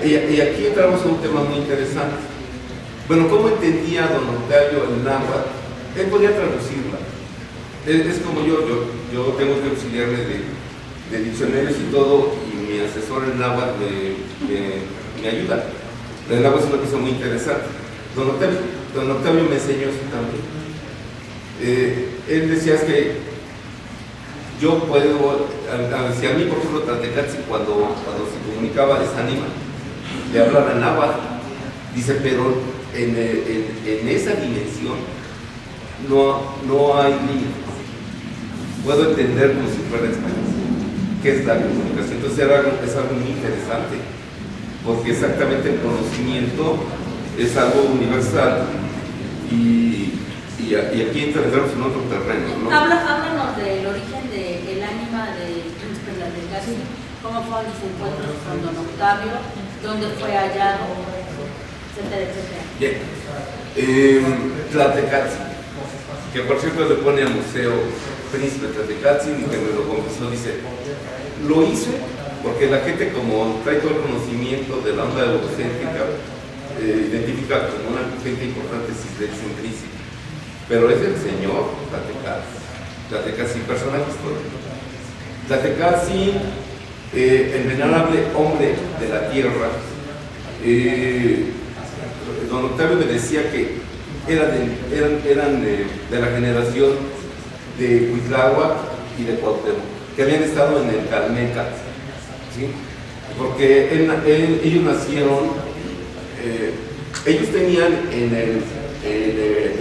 y aquí entramos en un tema muy interesante. Bueno, ¿cómo entendía don Octavio el náhuatl? Él podía traducirla. Es como yo tengo que auxiliarme de diccionarios y todo, y mi asesor en náhuatl me ayuda. El náhuatl es una cosa muy interesante. Don Octavio me enseñó eso también. Él decía que yo puedo, si a mí por ejemplo Tlatecatzi cuando se comunicaba esa ánima, le hablaba en náhuatl, dice, pero en esa dimensión no hay límites. Puedo entender como si fuera español, que es la comunicación. Entonces es algo muy interesante, porque exactamente el conocimiento es algo universal y aquí entramos en otro terreno, ¿no? Háblanos del origen del ánima del príncipe Tlatecatzi, cómo fueron sus encuentros con don Octavio, dónde fue hallado, etcétera, etcétera. Bien. Tlatecatzi, que por cierto le pone al museo Príncipe Tlatecatzi, que me lo confesó, dice, lo hice porque la gente, como trae todo el conocimiento de la onda eurocéntrica, identifica como una gente importante si le dicen príncipe, pero es el señor Tlatecatzi, personaje histórico. Tlatecatzi, el venerable hombre de la tierra. Don Octavio me decía que eran de la generación de Cuitláhuac y de Cuauhtémoc, que habían estado en el Calmeca, ¿sí? Porque ellos nacieron, ellos tenían en el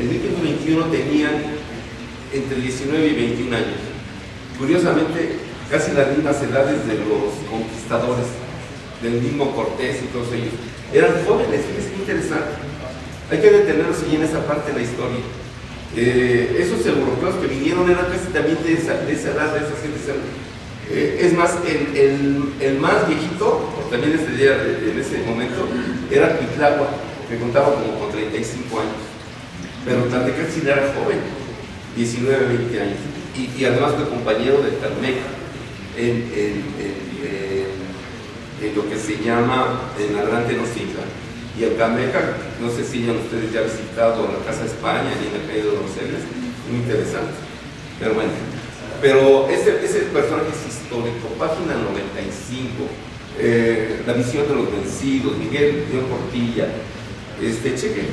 1521 tenían entre 19 y 21 años. Curiosamente, casi las mismas edades de los conquistadores, del mismo Cortés y todos ellos. Eran jóvenes, fíjense qué interesante. Hay que detenernos allí en esa parte de la historia. Esos europeos que vinieron eran casi también de esa edad, de esas gentes. Es más, el más viejito, también en ese momento, era Cuitláhuac, que contaba como con 35 años. Pero Tlatecatzi era joven, 19, 20 años. Y además fue compañero de Calmeca en lo que se llama en la Gran Tenochtitlan. Y el Calmeca, no sé si hayan ustedes ya visitado la Casa España y en la calle de Donceles, muy interesante. Pero bueno, ese personaje es histórico, página 95, la visión de los vencidos, Miguel León Portilla, chequen.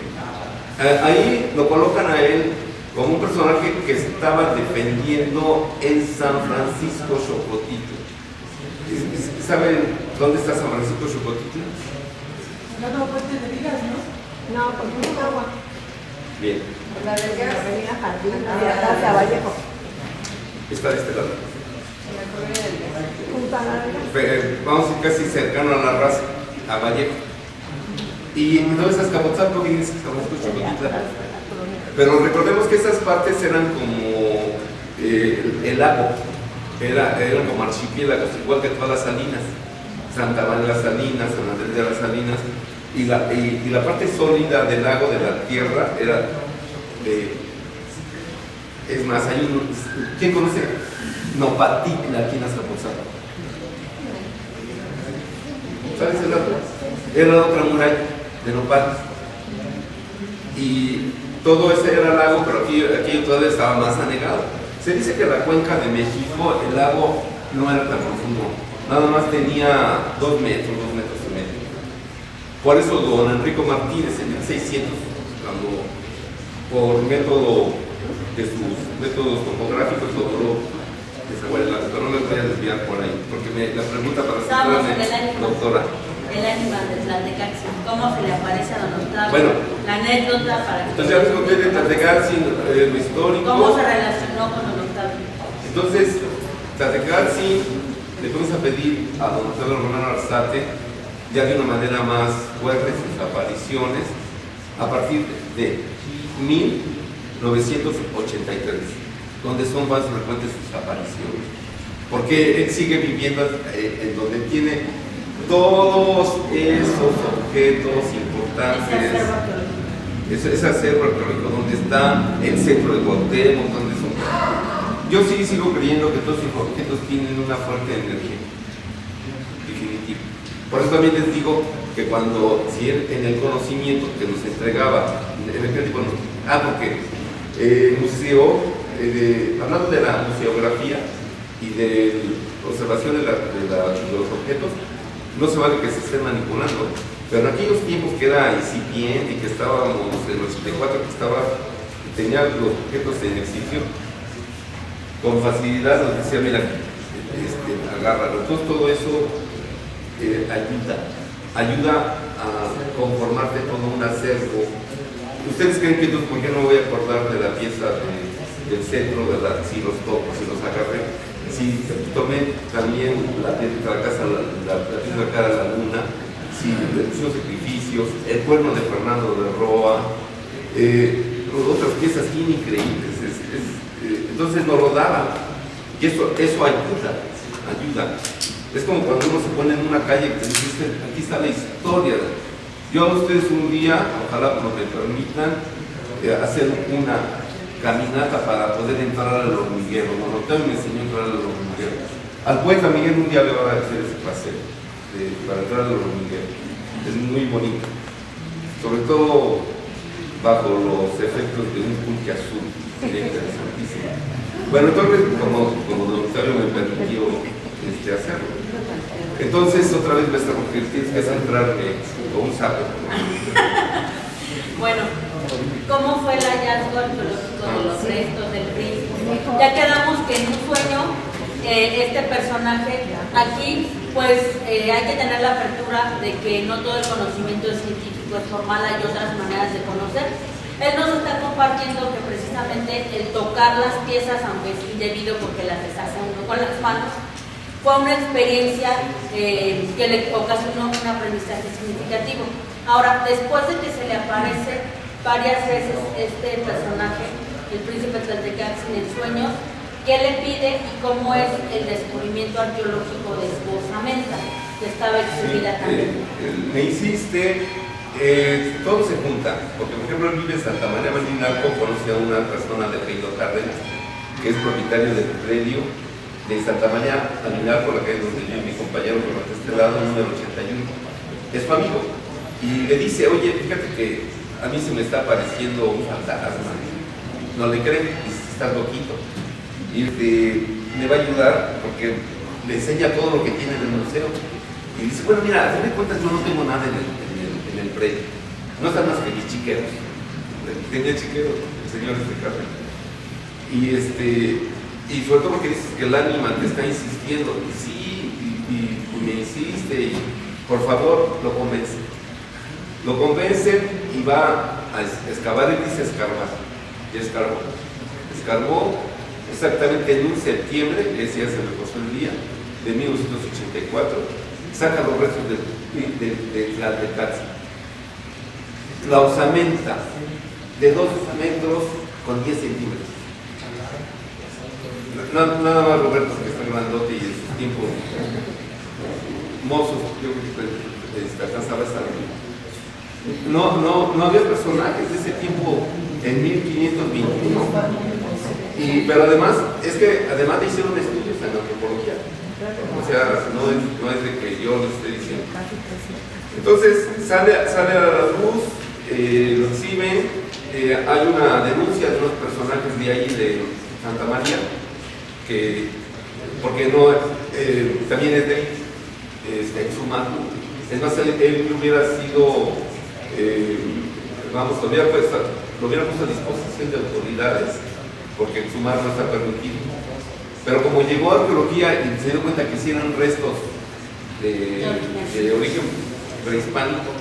Ahí lo colocan a él como un personaje que estaba defendiendo en San Francisco Xocotitlan. ¿Saben dónde está San Francisco Xocotitlan? No, pues te digas, ¿no? No, porque es agua. Bien. La avenida Jardín, hacia Vallejo. Está de este lado. Junto a la Vamos a ir casi cercano a la raza, a Vallejo. Y entonces Azcapotzalco, fíjense que San Francisco Xocotitlan. Pero recordemos que esas partes eran como el lago, eran como archipiélagos, igual que todas las salinas. Santa María de las Salinas, San Andrés de las Salinas, y la parte sólida del lago, de la tierra, era es más, hay ¿quién conoce Nopatitla aquí en Azcapotzalco? ¿Sabes el lago? Era otra muralla de Nopal. Y todo ese era lago, pero aquí todavía estaba más anegado. Se dice que la cuenca de México, el lago no era tan profundo. Nada más tenía 2 metros y medio. Por eso don Enrico Martínez en 1600, cuando por método de sus métodos topográficos logró desaguar el lago, pero no me voy a desviar por ahí, porque la pregunta para centrarme, doctora. El ánima de Tlatecatzi, ¿cómo se le aparece a don Octavio? Bueno, la anécdota para que... Entonces ya les conté de Tlatecatzi, lo histórico. ¿Cómo se relacionó con don Octavio? Entonces, Tlatecatzi, le vamos a pedir a don Octavio Romano Arzate, ya de una manera más fuerte, sus apariciones, a partir de 1983, donde son más frecuentes sus apariciones. Porque él sigue viviendo en donde tiene todos esos objetos importantes, ese acervo arqueológico, donde está el centro de Cuauhtémoc, donde son... Yo sí sigo creyendo que todos esos objetos tienen una fuerte energía, definitiva. Por eso también les digo que cuando, si en el conocimiento que nos entregaba, porque el museo, hablando de la museografía y de la observación de los objetos, no se vale que se estén manipulando. Pero en aquellos tiempos que era incipiente y que estábamos en el 84, que tenía los objetos en exhibición, con facilidad nos decía, mira, agárralo. Entonces todo eso ayuda a conformarte todo un acervo. ¿Ustedes creen que entonces por qué no me voy a acordar de la pieza del centro, ¿verdad? Si los toco, si los agarré? Si tomé también la pieza de la casa, la pieza de cara a la luna, si los sacrificios, el cuerno de Fernando de Roa, otras piezas increíbles. Entonces nos lo daban. Y eso ayuda. Es como cuando uno se pone en una calle y te dice, aquí está la historia. Yo a ustedes un día, ojalá me permitan, hacer una caminata para poder entrar al hormiguero. Bueno, Octavio me enseñó a entrar al hormiguero. Al poeta Miguel un día le va a hacer ese paseo para entrar al hormiguero. Es muy bonito, sobre todo bajo los efectos de un pulque azul. Sería interesantísimo. Bueno, entonces, como don Octavio me permitió hacerlo. Entonces, otra vez, maestra, porque tienes que centrarme con un sapo. Bueno, ¿cómo fue el hallazgo arqueológico de los restos del príncipe? Ya quedamos que en un sueño, este personaje, aquí, pues hay que tener la apertura de que no todo el conocimiento científico es formal, hay otras maneras de conocer. Él nos está compartiendo que precisamente el tocar las piezas, aunque es indebido porque las deshace uno con las manos, fue una experiencia que le ocasionó un aprendizaje significativo. Ahora, después de que se le aparece varias veces este personaje, el príncipe Tlaltecaxi en sueños, ¿qué le pide y cómo es el descubrimiento arqueológico de su osamenta, que estaba exhibida también? Me insiste, todo se junta, porque por ejemplo él vive en Santa María Malinalco, conoce a una persona de apellido Cárdenas, que es propietario del predio de Santa María Malinalco, la calle donde vive mi compañero por este lado, número 81. Es su amigo. Y le dice, oye, fíjate que a mí se me está apareciendo un fantasma. No le creen, dice, estás loquito. Y me va a ayudar porque le enseña todo lo que tiene en el museo. Y dice, bueno, mira, a fin de cuentas yo no tengo nada en el predio. No están más que mis chiqueros. Tenía chiqueros, el señor Cárdenas. Y sobre todo porque dices que el ánima te está insistiendo. Y sí, y me insiste, y por favor lo convence. Lo convencen y va a excavar, y dice escarbar. Y escarbó exactamente en un septiembre, ese ya se me pasó el día, de 1984, saca los restos de Tlaltecaxi. La osamenta de 2 metros con 10 centímetros. Nada más Roberto, que está grandote y en sus tiempos mozos, yo creo que alcanzaba esta. No había personajes de ese tiempo en 1521. Pero además, es que además le hicieron estudios en antropología. O sea, no es de que yo lo esté diciendo. Entonces, sale a la luz, lo exhiben, hay una denuncia de unos personajes de ahí de Santa María, porque no, también es de exhumado. Es más, él hubiera sido, lo hubiera puesto a disposición de autoridades, porque exhumar no está permitido. Pero como llegó a arqueología y se dio cuenta que sí eran restos de origen prehispánico,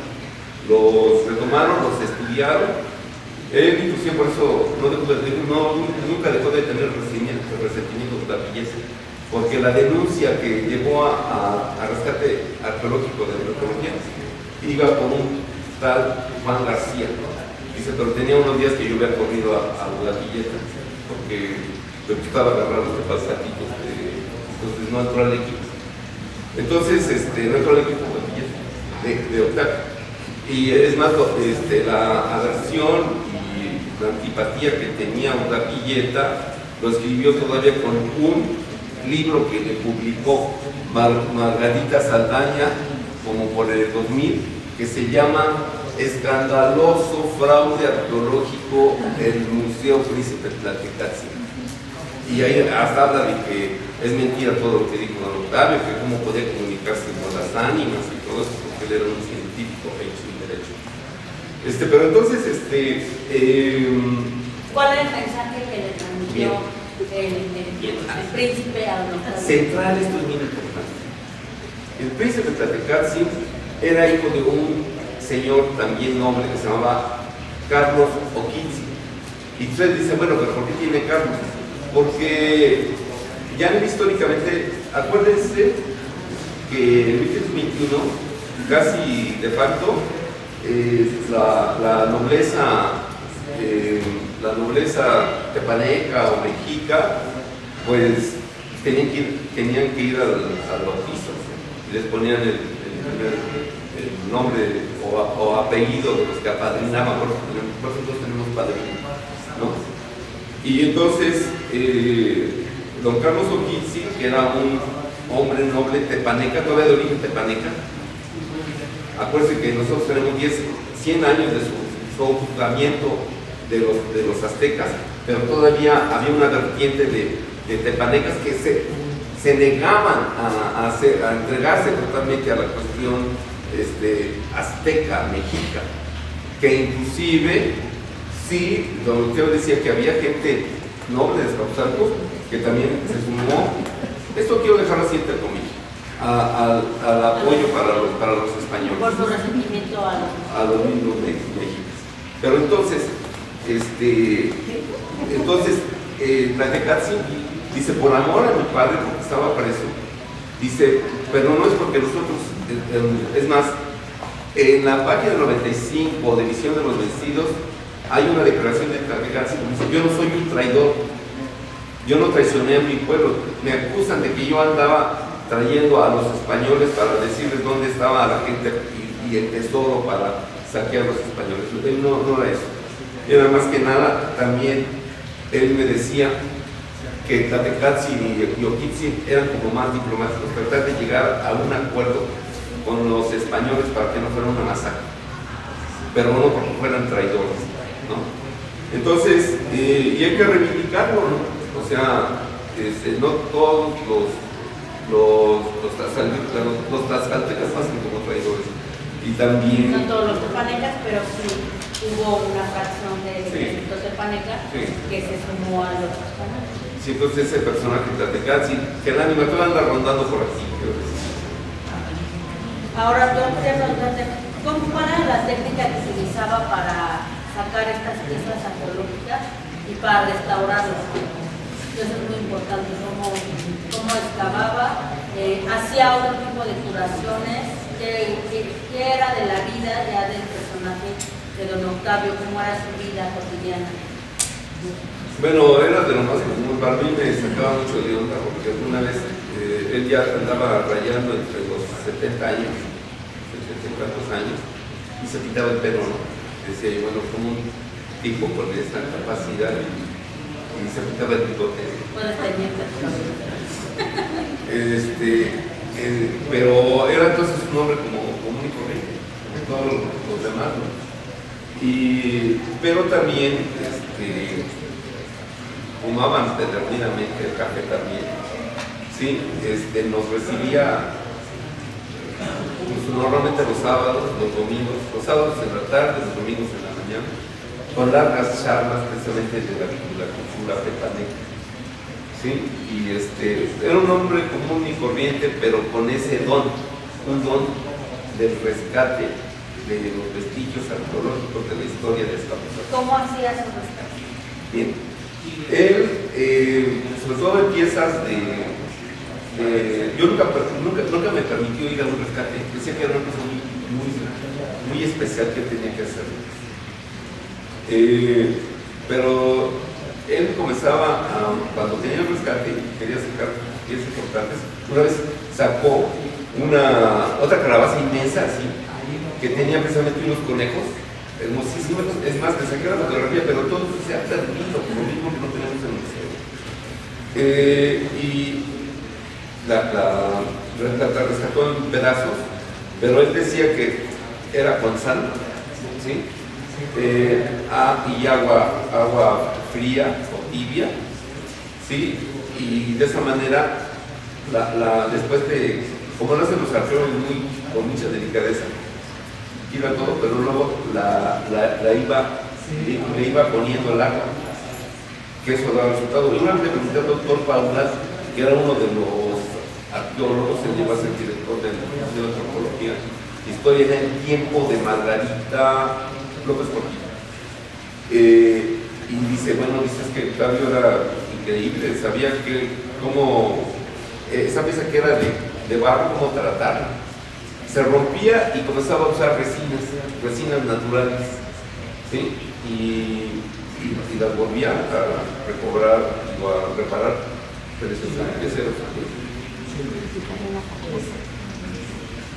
los retomaron, los estudiaron. Él inclusive por eso nunca dejó de tener resentimiento por la belleza, porque la denuncia que llevó a rescate arqueológico de antropología iba con un tal Juan García. Dice, pero tenía unos días que yo había corrido a la Villeta, porque me gustaba agarrar los pasajitos, entonces no entró al equipo. Entonces, no entró al equipo de Octavio. Y es más, la aversión y la antipatía que tenía Urdapilleta lo escribió todavía con un libro que le publicó Margarita Saldaña como por el 2000, que se llama Escandaloso fraude arqueológico en el Museo Príncipe Tlaquequatzin. Y ahí hasta habla de que es mentira todo lo que dijo don Octavio, que cómo podía comunicarse con las ánimas y todo eso, porque él era un científico hecho y derecho. Pero entonces, ¿cuál es el mensaje que le transmitió el príncipe a don Octavio? Central, esto es muy importante. El príncipe Tlaquequatzin era hijo de un señor también noble que se llamaba Carlos Oquitzin. Y usted dice, bueno, pero ¿por qué tiene Carlos? Porque ya históricamente, acuérdense que en 1521, casi de facto, la nobleza tepaneca o mexica, pues tenían que ir al bautizo, y les ponían el nombre o apellido de los que apadrinaban, por eso nosotros tenemos padrinos, ¿no? Y entonces, don Carlos Oquitzin, que era un hombre noble tepaneca, todavía de origen tepaneca, acuérdense que nosotros tenemos 100 años de su ocupamiento de los aztecas, pero todavía había una vertiente de tepanecas que se negaban a entregarse totalmente a la cuestión azteca, mexica, que inclusive sí, don Octavio decía que había gente noble de Azcapotzalco que también se sumó. Esto quiero dejarlo así entre comillas, al apoyo para los españoles. Por su resentimiento a los mismos mexicanos. Pero entonces, Tlaquequatzin dice, por amor a mi padre, porque estaba preso, dice, pero no es porque nosotros, es más, en la página 95 de Visión de los Vencidos, hay una declaración de Tlaquequatzin que dice, yo no soy un traidor, yo no traicioné a mi pueblo, me acusan de que yo andaba trayendo a los españoles para decirles dónde estaba la gente y el tesoro para saquear a los españoles. Él no era eso. Y nada más que nada, también él me decía que Tlaquequatzin y Oquitzin eran como más diplomáticos, tratar de llegar a un acuerdo con los españoles para que no fuera una masacre, pero no porque fueran traidores, ¿no? Entonces, y hay que reivindicarlo, ¿no? O sea, no todos los tlaxcaltecas pasan como traidores. Y también... No todos los tepanecas, pero sí hubo una fracción de ejército tepaneca que se sumó a los españoles. Sí, entonces ese personaje Tlaquequatzin, que el animator anda rondando por aquí, creo que sí. Ahora yo quería preguntarte, ¿cómo era la técnica que se utilizaba para sacar estas piezas arqueológicas y para restaurarlas? Eso es muy importante, cómo excavaba, hacía otro tipo de curaciones, qué era de la vida ya del personaje de don Octavio, cómo era su vida cotidiana. Bueno, era de lo más común. Para mí me sacaba mucho de onda porque una vez él ya andaba rayando entre los 70 años, 70 y tantos años, y se quitaba el pelo, ¿no? Decía yo, bueno, como un tipo con esa capacidad y se quitaba el bigote. Puedes tener pero era entonces un hombre como común y corriente, como todos los demás, ¿no? Pero también fumaban determinadamente el café también, ¿sí? Nos recibía pues, normalmente los sábados, los domingos, los sábados en la tarde, los domingos en la mañana, con largas charlas precisamente de la cultura tepaneca, ¿sí? Y era un hombre común y corriente, pero con ese don, un don del rescate de los vestigios arqueológicos de la historia de Azcapotzalco. ¿Cómo hacía su rescate? Bien. Él, sobre todo en piezas yo nunca me permitió ir a un rescate, decía que era una cosa muy especial que tenía que hacer. Pero él comenzaba, cuando tenía el rescate y quería sacar piezas importantes, una vez sacó otra calabaza inmensa así, que tenía precisamente unos conejos hermosísimos. Es más, le saqué la fotografía, pero todo eso se ha perdido, por lo mismo que no tenemos en el museo. Y la rescató en pedazos, pero él decía que era con sal, ¿sí? Y agua fría o tibia, ¿sí? Y de esa manera, después de, como lo hacen los arqueólogos con mucha delicadeza, iba todo, pero luego le iba poniendo el agua, que eso daba resultado. Yo le pregunté al doctor Paulas, que era uno de los arqueólogos, él llegó a ser director del Museo de Antropología, Historia en el tiempo de Margarita López Portillo. Y dice, bueno, dices que Octavio era increíble, sabía cómo, esa pieza que era de barro, cómo tratarla. Se rompía y comenzaba a usar resinas naturales, ¿sí? Y las volvía a recobrar o a reparar preciosamente.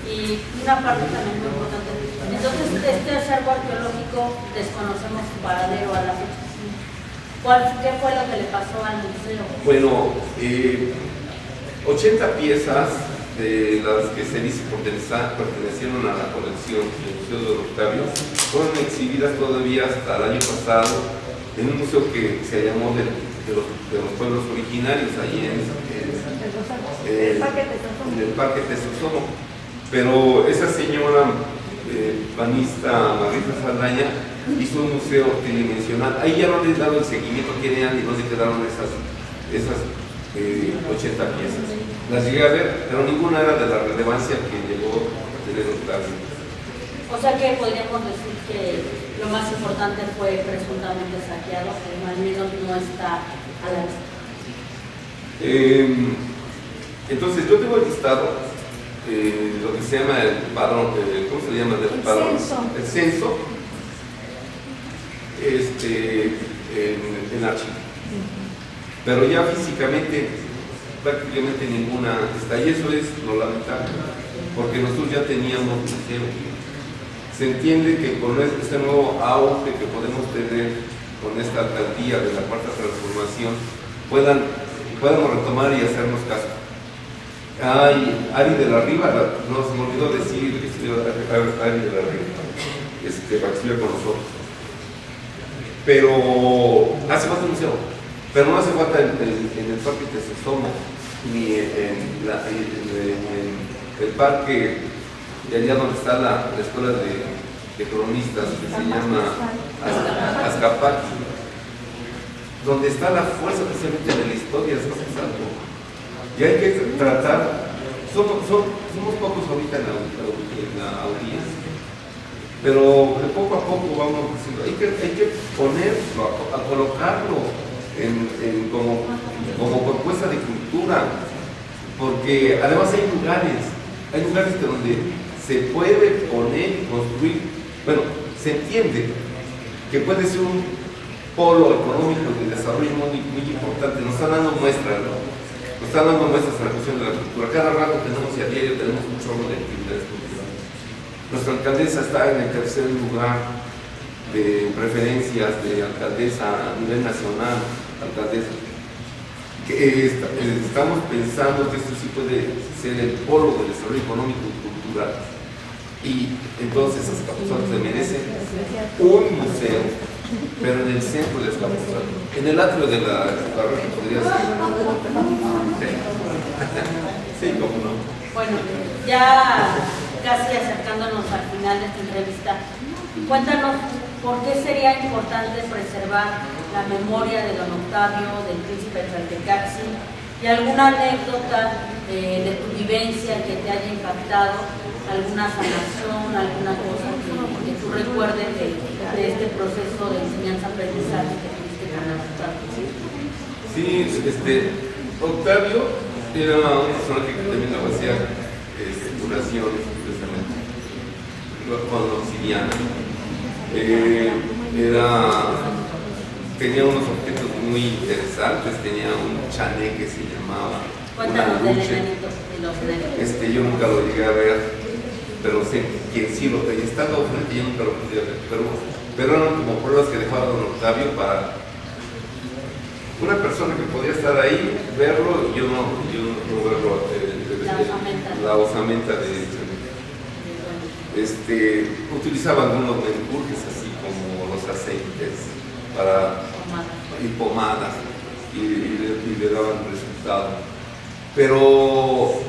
Y una parte también muy importante. Entonces, este acervo arqueológico desconocemos su paradero a la fecha. ¿Qué fue lo que le pasó al museo? Bueno, 80 piezas de las que se dice pertenecieron a la colección del Museo de Octavio fueron exhibidas todavía hasta el año pasado en un museo que se llamó de los pueblos originarios, ahí en el Parque Tesosomo. Pero esa señora panista Margarita Saldaña hizo un museo tridimensional. Ahí ya no les dado el seguimiento que eran y no se quedaron esas 80 piezas. Las llegué a ver, pero ninguna era de la relevancia que llegó a tener Octavio. O sea que podríamos decir que lo más importante fue presuntamente saqueado, pero al menos no está a la vista. Entonces yo tengo el listado, lo que se llama el padrón, ¿cómo se le llama? El padrón. El censo. En archivo. Pero ya físicamente prácticamente ninguna está, y eso es lo lamentable, porque nosotros ya teníamos museo. Se entiende que con este nuevo auge que podemos tener con esta alcaldía de la Cuarta Transformación podamos retomar y hacernos caso. Ari de la Riva, no se me olvidó decir Ari de la Riva, participa con nosotros. Pero hace falta un museo, pero no hace falta en el Parque Tesosomo, ni en el parque de allá donde está la escuela de cronistas, que se llama Azcapaqui, donde está la fuerza precisamente de la historia de Azcapotzalco. Y hay que tratar, somos pocos ahorita en la audiencia, pero de poco a poco vamos diciendo, hay que ponerlo, a colocarlo como propuesta de cultura, porque además hay lugares que donde se puede poner y construir, bueno, se entiende que puede ser un polo económico de desarrollo muy, muy importante. Nos están dando muestras, ¿no? Nos están dando muestras en la cuestión de la cultura. Cada rato tenemos y a diario tenemos un chorro de actividades culturales. Nuestra alcaldesa está en el tercer lugar de preferencias de alcaldesa a nivel nacional, alcaldesa. Estamos pensando que esto sí puede ser el polo del desarrollo económico y cultural. Y entonces Azcapotzalco se merece un museo, pero en el centro de Azcapotzalco, en el atrio de la región podría ser. Sí, cómo no. Bueno, ya casi acercándonos al final de esta entrevista, cuéntanos por qué sería importante preservar la memoria de don Octavio, del príncipe Tlaltecaxi, y alguna anécdota de tu vivencia que te haya impactado, alguna sanación, alguna cosa que tú recuerdes de este proceso de enseñanza-aprendizaje que tuviste con Octavio. Sí, Octavio era una persona que también hacía curaciones, precisamente, con obsidiana. Tenía unos objetos muy interesantes, tenía un chané que se llamaba. Cuéntanos del enanito y los enanos. Yo nunca lo llegué a ver, pero sé que sí lo tenía. Estando frente, yo nunca lo pude ver, pero eran como pruebas que dejaba don Octavio para una persona que podía estar ahí, verlo, y yo no verlo, la osamenta de utilizaban algunos menjurjes así como los aceites y pomadas y le daban resultado. Pero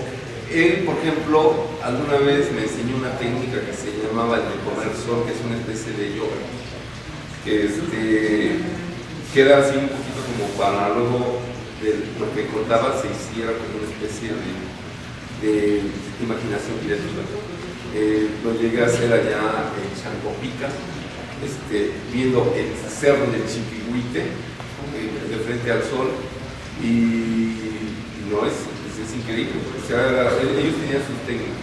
él, por ejemplo, alguna vez me enseñó una técnica que se llamaba el de comer sol, que es una especie de yoga, que era así un poquito como para luego lo que contaba se hiciera como una especie de imaginación creativa. Lo llegué a hacer allá en Chancopica, viendo el cerro del Chiquihuite de frente al sol, y no es increíble. O sea, ellos tenían sus técnicas.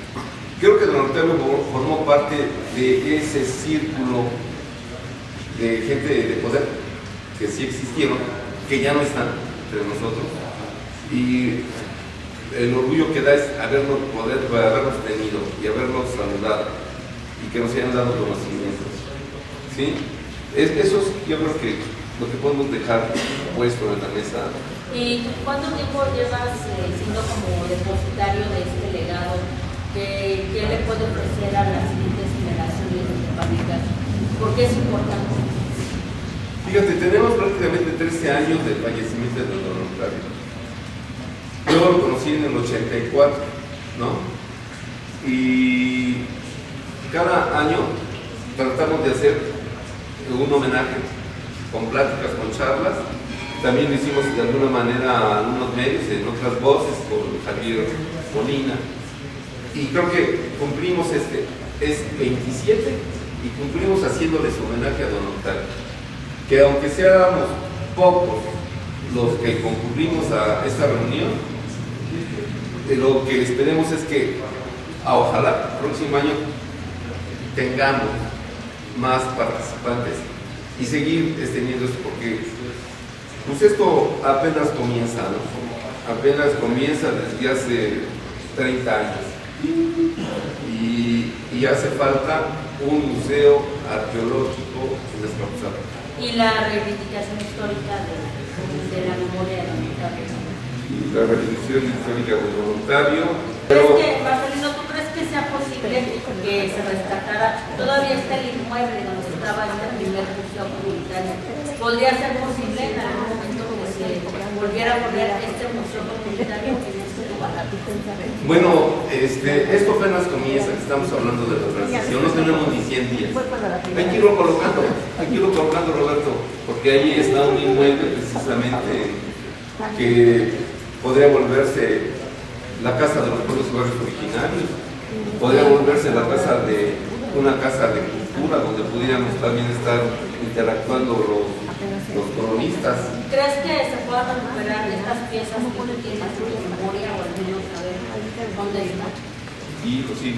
Creo que don Octavio formó parte de ese círculo de gente de poder que sí existieron, que ya no están entre nosotros, y el orgullo que da es habernos tenido y habernos saludado y que nos hayan dado conocimientos, ¿sí? Eso es, yo creo que lo que podemos dejar puesto en la mesa. ¿Y cuánto tiempo llevas siendo como depositario de este legado? ¿Qué le puede ofrecer a las siguientes generaciones de Tepalcas? ¿Por qué es importante? Fíjate, tenemos prácticamente 13 años del fallecimiento de don Octavio. Yo lo conocí en el 84, ¿no? Y cada año tratamos de hacer un homenaje con pláticas, con charlas. También lo hicimos de alguna manera en unos medios, en otras voces, con Javier Molina. Y creo que cumplimos es 27 y cumplimos haciéndoles homenaje a don Octavio. Que aunque seamos pocos los que concurrimos a esta reunión, lo que esperemos es que ojalá el próximo año tengamos más participantes y seguir extendiendo esto, porque pues esto apenas comienza, ¿no? Apenas comienza desde hace 30 años y hace falta un museo arqueológico en Azcapotzalco. Y la reivindicación histórica de la memoria de don Octavio. La reivindicación histórica de don Octavio. Marcelino, ¿tú crees que sea posible que se rescatara? Todavía está el inmueble donde estaba este primer museo comunitario. ¿Podría ser posible en algún momento que se volviera a poner este museo comunitario en este lugar? Bueno, esto apenas comienza, estamos hablando de la transición, no tenemos ni 100 días. Hay que irlo colocando, Roberto, porque ahí está un inmueble precisamente que podría volverse la casa de los pueblos y barrios originarios, podría volverse una casa de cultura donde pudiéramos también estar interactuando los cronistas. ¿Crees que se puedan recuperar estas piezas que tú tienes en tu memoria o al menos saber dónde están? Sí, no sé.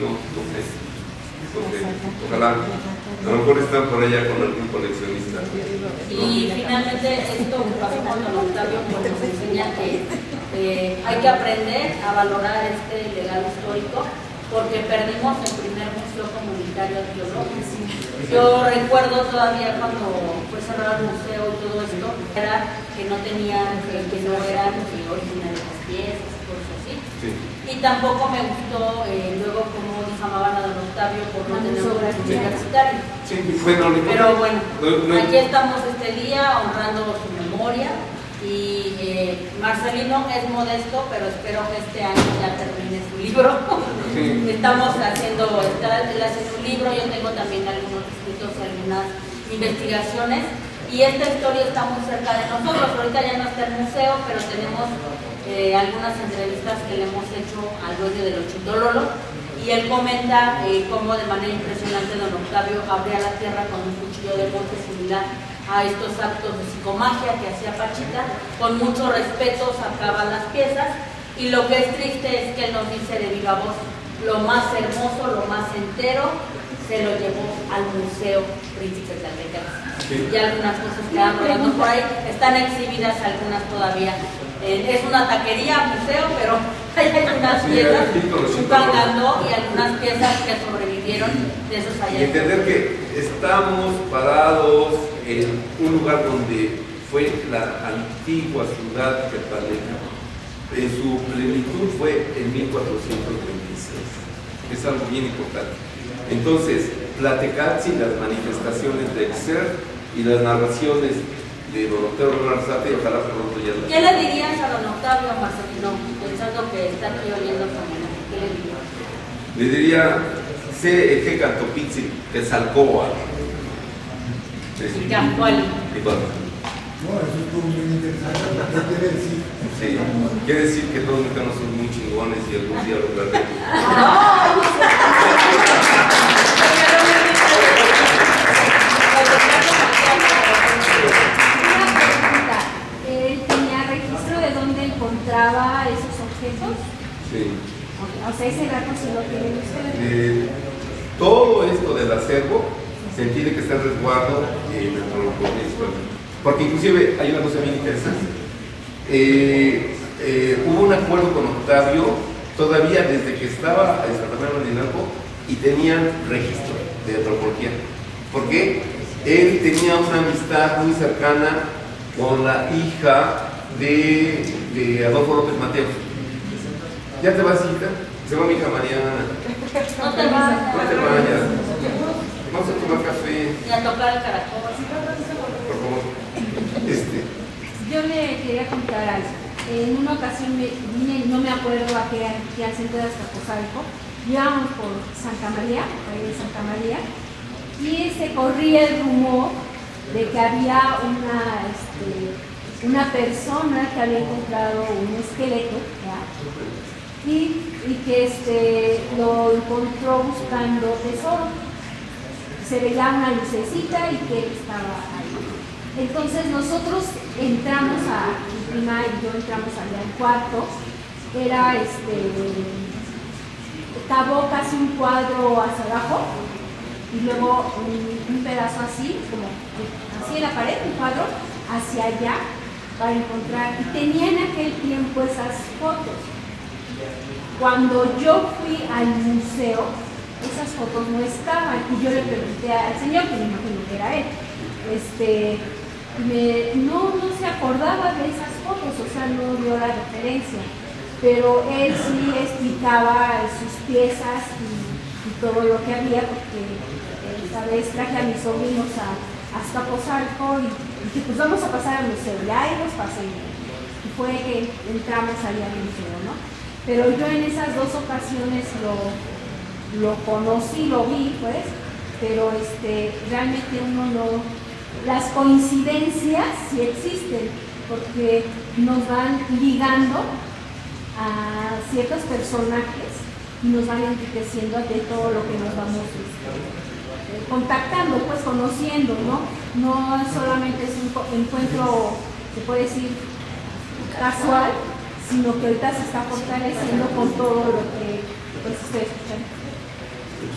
Ojalá, a lo mejor están por allá con algún coleccionista. Y finalmente esto que pasó con don Octavio pues nos enseña que hay que aprender a valorar este legado histórico, porque perdimos el primer museo comunitario arqueológico. Yo recuerdo todavía cuando fue cerrado el museo y todo esto, era que no tenían, que no eran originales las piezas, cosas así. Sí. Y tampoco me gustó luego cómo difamaban a don Octavio por no tener un universitario. Sí, bueno, pero bueno, aquí estamos este día honrando su memoria. Y Marcelino es modesto, pero espero que este año ya termine su libro. Sí. Estamos haciendo un libro, yo tengo también algunos escritos y algunas investigaciones, y esta historia está muy cerca de nosotros. Ahorita ya no está el museo, pero tenemos algunas entrevistas que le hemos hecho al dueño del Ochindololo, y él comenta cómo de manera impresionante don Octavio abría la tierra con un cuchillo de monte similar a estos actos de psicomagia que hacía Pachita. Con mucho respeto sacaba las piezas, y lo que es triste es que él nos dice de viva voz: lo más hermoso, lo más entero se lo llevó al Museo Príncipes de Aldecaras. Sí. Y algunas cosas quedan rodando por ahí, están exhibidas algunas todavía. Es una taquería, museo, pero hay algunas piezas, un pangandó y algunas piezas que sobrevivieron de esos hallazgos. Y entender que estamos parados en un lugar donde fue la antigua ciudad de Tepalcas. En su plenitud fue en 1426. Es algo bien importante. Entonces, Tlatecalzi, las manifestaciones del ser y las narraciones de don Octavio Arzate, ojalá pronto ya las... ¿Qué le dirías a don Octavio Marcelino, pensando que está aquí oyendo su homenaje? ¿Qué le dirías? Le diría, sé que cantopizzi, que salcoa. Y Campuali. Y bueno, No, eso estuvo muy interesante. ¿Qué quiere decir? sí, quiere decir que todos los mexicanos son muy chingones y algún día lograremos. Una pregunta, ¿él tenía registro de dónde encontraba esos objetos? Sí. O sea, ese dato sí lo tienen ustedes. Todo esto del acervo se entiende que está en resguardo en el antropología, porque inclusive hay una cosa bien interesante. Hubo un acuerdo con Octavio todavía desde que estaba en Santa María Marinalco y tenían registro de antropología. ¿Por qué? Él tenía una amistad muy cercana con la hija de Adolfo López Mateos. ¿Ya te vas, hija? Se va mi hija Mariana. No te vayas. No te vayas. Vamos a tomar café, Y a tocar el caracol. por favor. Yo le quería contar algo. En una ocasión vine, no me acuerdo a qué, aquí al centro de Azcapotzalco, íbamos por Santa María, ahí de Santa María, y se corría el rumor de que había una persona que había encontrado un esqueleto, ¿ya? Y que lo encontró buscando tesoro. Se veía una lucecita y que él estaba ahí. Entonces nosotros entramos mi prima y yo entramos allá al cuarto. Era cabó casi un cuadro hacia abajo y luego un pedazo así, como así en la pared, un cuadro hacia allá para encontrar. Y tenía en aquel tiempo esas fotos. Cuando yo fui al museo, esas fotos no estaban y yo le pregunté al señor, que me imagino que era él, no se acordaba de esas fotos, o sea, no dio la referencia, pero él sí explicaba sus piezas y todo lo que había, porque esta vez traje a mis sobrinos a Azcapotzalco y dije, pues vamos a pasar al museo, y ahí los pasé, y fue que entramos allá al museo, ¿no? Pero yo en esas dos ocasiones lo conocí, lo vi, pues, pero realmente uno no... Las coincidencias sí existen, porque nos van ligando a ciertos personajes y nos van enriqueciendo de todo lo que nos vamos contactando, pues conociendo, ¿no? No solamente es un encuentro, se puede decir, casual, sino que ahorita se está fortaleciendo con todo lo que pues, estoy escuchando.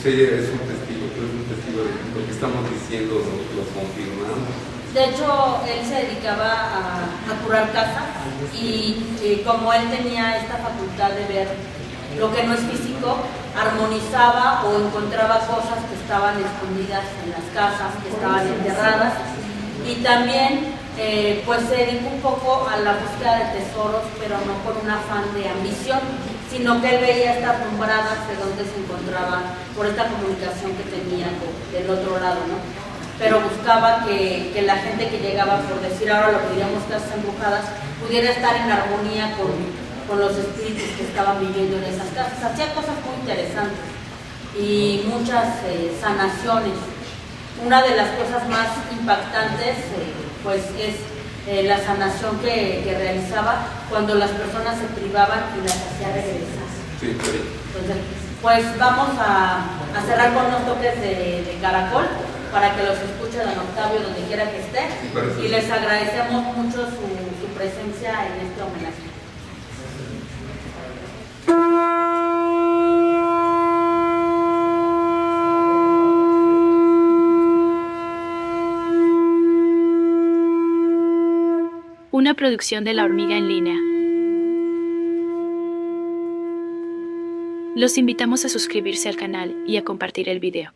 Sí, es un testigo, pero es un testigo de lo que estamos diciendo, lo confirmamos. De hecho, él se dedicaba a curar casas y como él tenía esta facultad de ver lo que no es físico, armonizaba o encontraba cosas que estaban escondidas en las casas, que estaban enterradas, y también pues se dedicó un poco a la búsqueda de tesoros, pero no por un afán de ambición, sino que él veía estas rumbradas de donde se encontraban por esta comunicación que tenía del otro lado, ¿no? Pero buscaba que la gente que llegaba, por decir ahora lo que diríamos casas embrujadas, pudiera estar en armonía con los espíritus que estaban viviendo en esas casas. Hacía cosas muy interesantes y muchas sanaciones. Una de las cosas más impactantes pues es la sanación que realizaba cuando las personas se privaban y las hacía regresar. Sí, está bien. Entonces, pues vamos a cerrar con unos toques de caracol para que los escuche don Octavio donde quiera que esté, Sí, y les agradecemos mucho su presencia en este homenaje. Una producción de La Hormiga en Línea. Los invitamos a suscribirse al canal y a compartir el video.